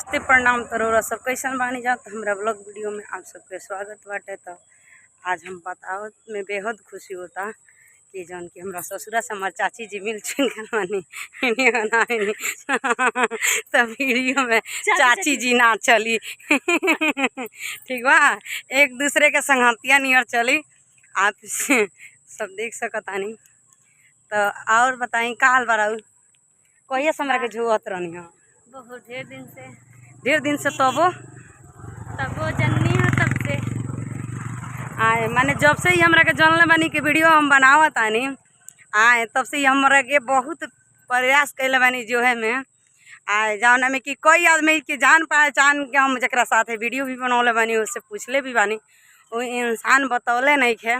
नमस्ते प्रणाम तरोरा सब कैसन बानी जात हमरा ब्लॉग वीडियो में आप सबके स्वागत बाटे। तो आज हम बतावत में बेहद खुशी होता कि जौन कि हमरा ससुरा से हमार चाची जी मिल चुके बानी तो वीडियो में चाची जी ना चली ठीक बा, एक दूसरे के संगतिया नियर चली, आप सब देख सकतानी। तो और बताई का हाल बाराउ, कहिए से हमरा के झुआत रहनी हो बहुत ढेर दिन से तब जननी है तब से आए माने जब से ही हमरा के जानले बानी कि वीडियो हम बनावत आनी आए तब से ही हमरा के बहुत प्रयास कैले बानी जो है में आए जौना में कि कई आदमी के जान पहचान के हम जरा साथ वीडियो भी बनौले बानी, उससे पूछले भी बानी, वो इंसान बतौले नहीं खे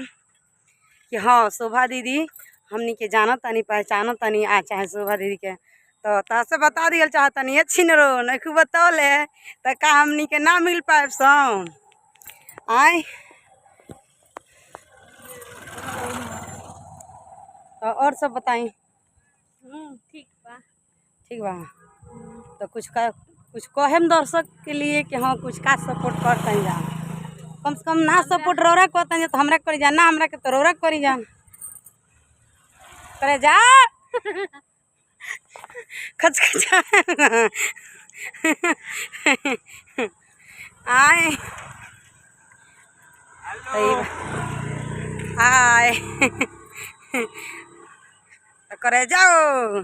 कि हाँ शोभा दीदी हमनी के जानत तानी पहचानत तानी आ चाहे शोभा दीदी के। तो तसे बता दिया चाहतनी अच्छी न रो नहीं बतौले तो का हमनी के ना मिल पाए सौ आए। तो और सब बताई ठीक बा तो कुछ कहेम दर्शक के लिए कि हाँ कुछ का सपोर्ट करते जा, कम से कम ना सपोर्ट रोरा करते तो हमरा करी जान, ना हमरा के तो रोरा करी जान करे जा खच आए आए तो करे जाओ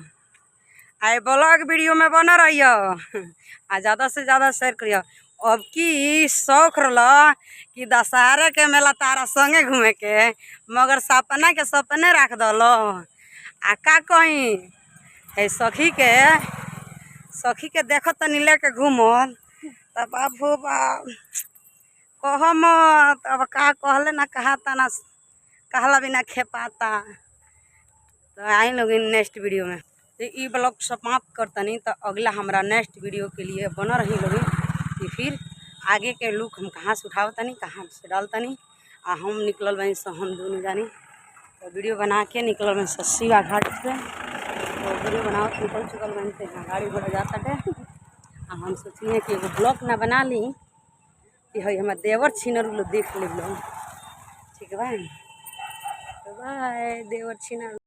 आए ब्लॉग वीडियो में बना रही आ ज़्यादा से ज़्यादा शेयर करियो। अब की शौक रहा कि दशहरा के मेला तारा संगे घूमे के, मगर सपना के सपने रख दलो आ का कहीं है सखी के देख तनी लेके घूमल तब बाबू बाप कह मत, अब का कहले ना कहाता ना कहला बिना खेपाता। तो आई लोग नेक्स्ट वीडियो में तो ये ब्लॉग समाप्त करतनी, तो अगला हमारा नेक्स्ट वीडियो के लिए बना रही लोग कि फिर आगे के लुक हम कहाँ से उठावतनी कहाँ से डालतनी आ हम निकलल बनी से हम दोनों जानी। तो वीडियो बना के निकल बनी शिवा घाट से, तो वीडियो बनावत निकल चुकल बनी थे, यहाँ गाड़ी घोड़ा जाता है आ हम सोचिए कि एगो ब्लॉग ना बना ली कि हई हमारे देवर छिनर लोग देख ले लोग ठीक बा। तो बाय देवर छिनर।